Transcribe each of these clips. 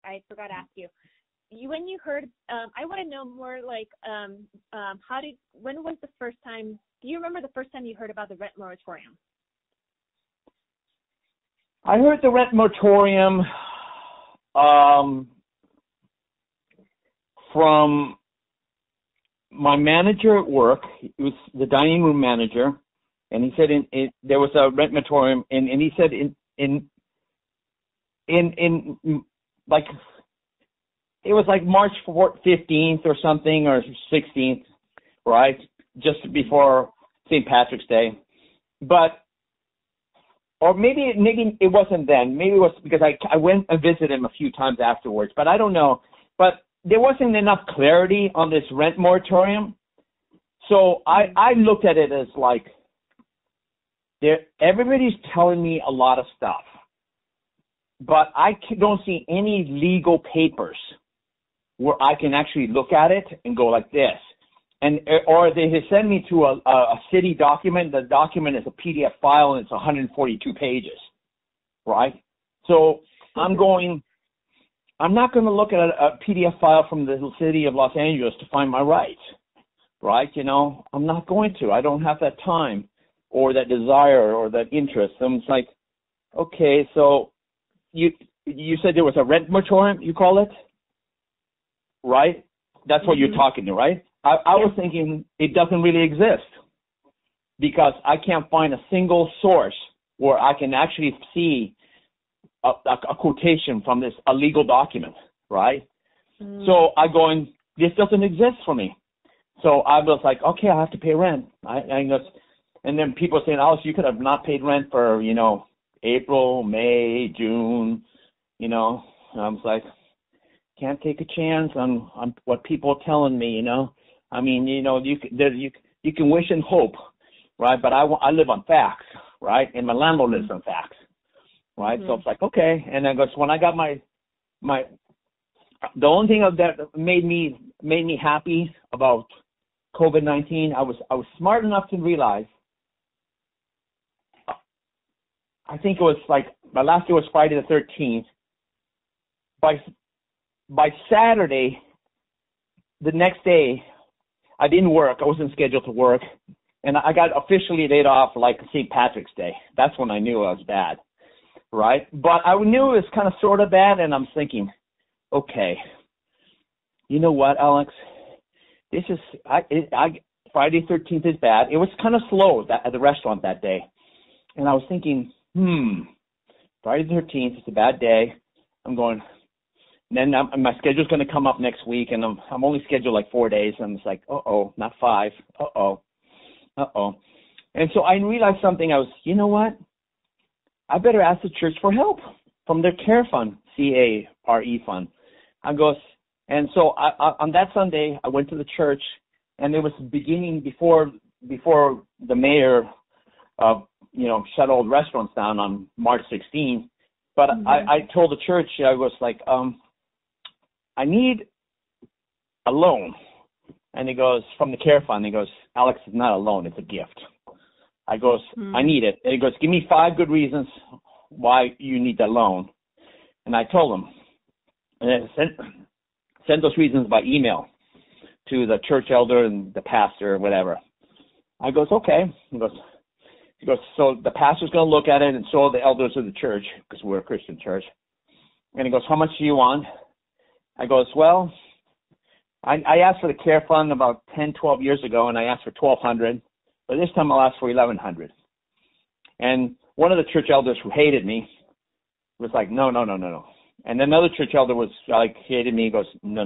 I forgot to ask you. When you heard, I want to know more like, when was the first time, do you remember the first time you heard about the rent moratorium? I heard the rent moratorium from my manager at work. It was the dining room manager, and he said there was a rent moratorium, and he said in like, it was like March 15th or something, or 16th, right? Just before St. Patrick's Day. But, or maybe it wasn't then. Maybe it was because I went and visited him a few times afterwards, but I don't know. But there wasn't enough clarity on this rent moratorium. So I looked at it as like, everybody's telling me a lot of stuff, but I don't see any legal papers where I can actually look at it and go like this. Or they send me to a city document. The document is a PDF file and it's 142 pages, right? So I'm not going to look at a PDF file from the city of Los Angeles to find my rights, right? You know, I'm not going to. I don't have that time or that desire or that interest. So it's like, okay, so you said there was a rent moratorium, you call it? Right? That's what you're talking to, right? I was thinking it doesn't really exist because I can't find a single source where I can actually see a quotation from a legal document, right? So this doesn't exist for me. So I was like, okay, I have to pay rent. And then people saying, Alex, you could have not paid rent for, April, May, June, And I was like, can't take a chance on what people are telling me, I mean, you can wish and hope, right? But I live on facts, right? And my landlord lives on facts, right? So it's like, okay. And I guess when I got the only thing that made me happy about COVID-19, I was smart enough to realize, I think it was like, my last day was Friday the 13th. By Saturday, the next day, I didn't work. I wasn't scheduled to work. And I got officially laid off like St. Patrick's Day. That's when I knew I was bad, right? But I knew it was kind of sort of bad, and I'm thinking, okay, you know what, Alex? This is Friday 13th is bad. It was kind of slow at the restaurant that day. And I was thinking, Friday the 13th is a bad day. I'm going, then my schedule's going to come up next week, and I'm only scheduled like 4 days. And I'm just like, not 5. And so I realized something. I was, you know what? I better ask the church for help from their care fund, CARE fund. And so on that Sunday, I went to the church, and it was beginning before the mayor, shut all the restaurants down on March 16th. But I told the church, I was like, I need a loan. And he goes, from the care fund, he goes, Alex, it's not a loan, it's a gift. I goes, I need it. And he goes, give me 5 good reasons why you need that loan. And I told him, and I sent those reasons by email to the church elder and the pastor or whatever. I goes, okay. He goes, so the pastor's going to look at it, and so are the elders of the church, because we're a Christian church. And he goes, how much do you want? I goes, well, I asked for the care fund about 10, 12 years ago, and I asked for $1,200. But this time I'll ask for $1,100. And one of the church elders who hated me was like, no. And another church elder was like, hated me. He goes, no.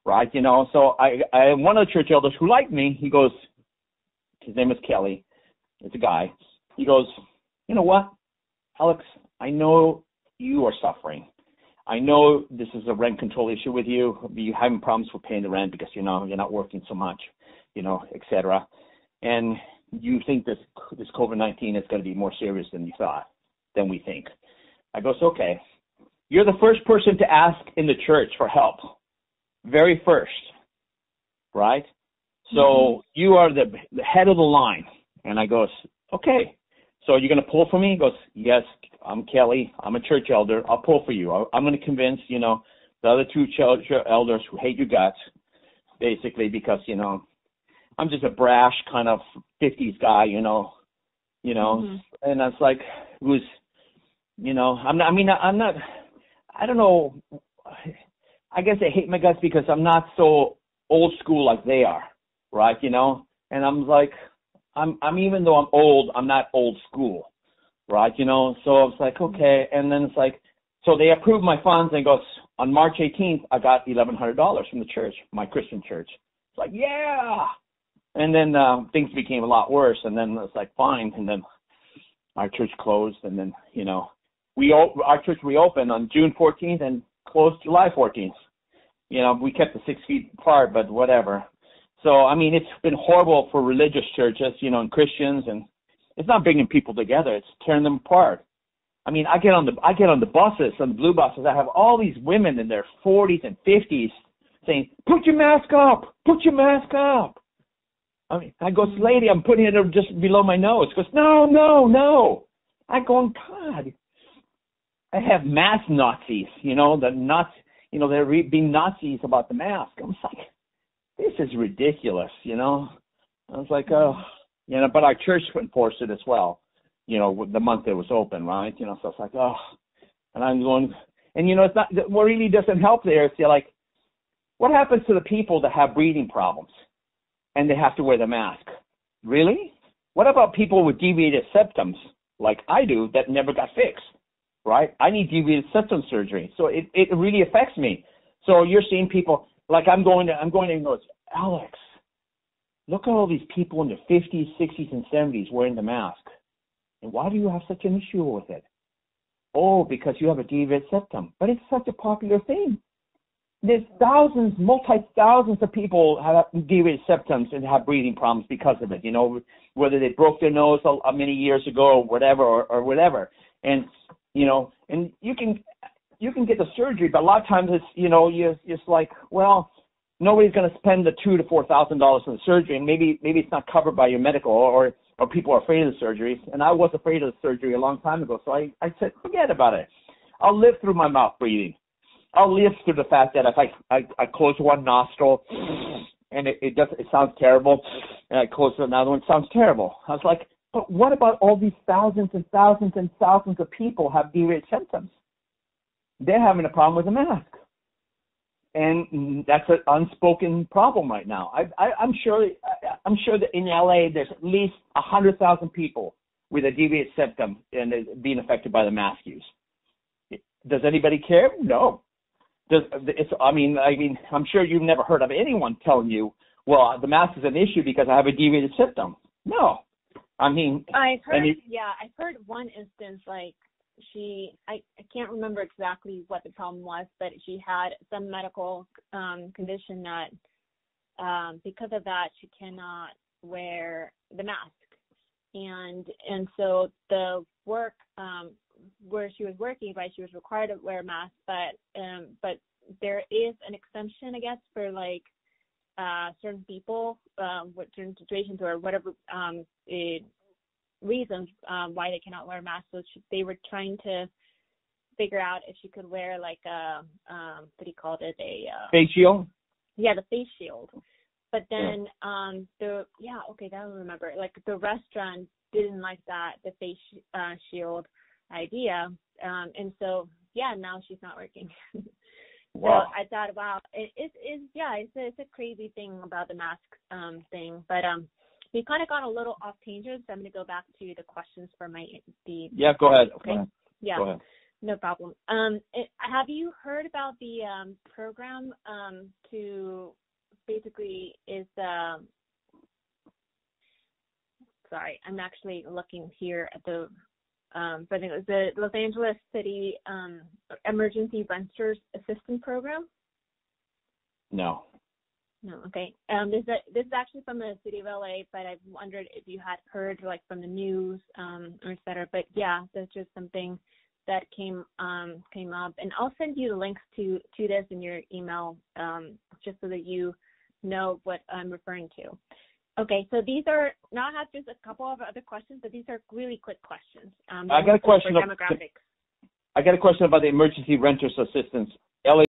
Right? So I one of the church elders who liked me, he goes, his name is Kelly. It's a guy. He goes, you know what, Alex, I know you are suffering. I know this is a rent control issue with you. You're having problems with paying the rent because, you're not working so much, et cetera. And you think this COVID-19 is going to be more serious than we think. I goes, okay. You're the first person to ask in the church for help. Very first. Right? So you are the head of the line. And I goes, okay. so you're going to pull for me? He goes, yes, I'm Kelly. I'm a church elder. I'll pull for you. I'm going to convince, the other two church elders who hate your guts, basically, because, I'm just a brash kind of 50s guy, Mm-hmm. and it's like, who's, I'm not, I don't know. I guess I hate my guts because I'm not so old school like they are, right? And I'm like, I'm even though I'm old, I'm not old school, right? So I was like, okay. And then it's like, so they approved my funds and goes, on March 18th, I got $1,100 from the church, my Christian church. It's like, yeah. And then things became a lot worse. And then it's like, fine. And then our church closed. And then, our church reopened on June 14th and closed July 14th. We kept the 6 feet apart, but whatever. So, it's been horrible for religious churches, and Christians, and it's not bringing people together. It's tearing them apart. I get on the buses, on the blue buses. I have all these women in their 40s and 50s saying, put your mask up, put your mask up. I go, lady, I'm putting it just below my nose. She goes, no. I go, God. I have mask Nazis, the nuts, they're being Nazis about the mask. I was like, this is ridiculous, I was like, but our church enforced it as well, the month it was open, right? So it's like, and I'm going, and it's not, what really doesn't help there is, like, what happens to the people that have breathing problems and they have to wear the mask? Really? What about people with deviated septums, like I do, that never got fixed? Right? I need deviated septum surgery. So it really affects me. So you're seeing people, like I'm going to and goes, Alex, look at all these people in their 50s, 60s, and 70s wearing the mask. And why do you have such an issue with it? Oh, because you have a deviated septum. But it's such a popular thing. There's thousands, multi-thousands of people have deviated septums and have breathing problems because of it, whether they broke their nose many years ago or whatever, or whatever. And and you can get the surgery, but a lot of times it's, you're just like, well, nobody's going to spend the $2,000 to $4,000 on the surgery, and maybe it's not covered by your medical, or people are afraid of the surgeries. And I was afraid of the surgery a long time ago, so I said, forget about it. I'll live through my mouth breathing. I'll live through the fact that if I close one nostril and it sounds terrible, and I close another one, it sounds terrible. I was like, but what about all these thousands and thousands and thousands of people have deviated symptoms? They're having a problem with the mask. And that's an unspoken problem right now. I'm sure that in LA there's at least 100,000 people with a deviated septum and being affected by the mask use. Does anybody care? No. I'm sure you've never heard of anyone telling you, well, the mask is an issue because I have a deviated septum. No. I've heard one instance, like I can't remember exactly what the problem was, but she had some medical condition that because of that she cannot wear the mask, and so the work where she was working, right, she was required to wear a mask, but there is an exemption, I guess, for like certain people with certain situations or whatever reasons why they cannot wear masks. So they were trying to figure out if she could wear like a what do you call it, a face shield? Yeah, the face shield. But then that I remember. Like the restaurant didn't like the face shield idea, and so now she's not working. Wow. So I thought, wow, it's a crazy thing about the mask thing, but we kind of got a little off tangent, so I'm going to go back to the questions for Yeah, go ahead. Okay. Go ahead. Yeah. Go ahead. No problem. Have you heard about the program to basically sorry, I'm actually looking here at the I think it was the Los Angeles City Emergency Renters Assistance Program? No. No, okay. This is actually from the city of LA, but I wondered if you had heard like from the news or et cetera. But yeah, that's just something that came up, and I'll send you the links to this in your email just so that you know what I'm referring to. Okay, so these are, now I have just a couple of other questions, but these are really quick questions. I got a question. For demographics. I got a question about the emergency renters assistance. LA